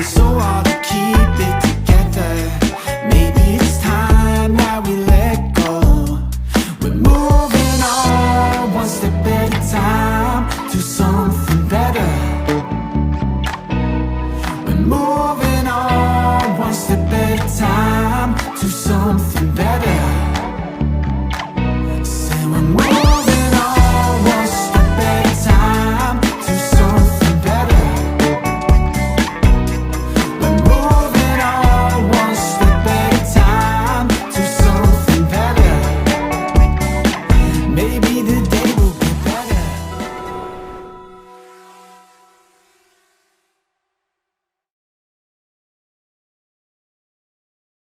It's so hard to keep it together. Maybe it's time that we let go. We're moving on, one step at a time, to something better. We're moving on, one step at a time, to something better.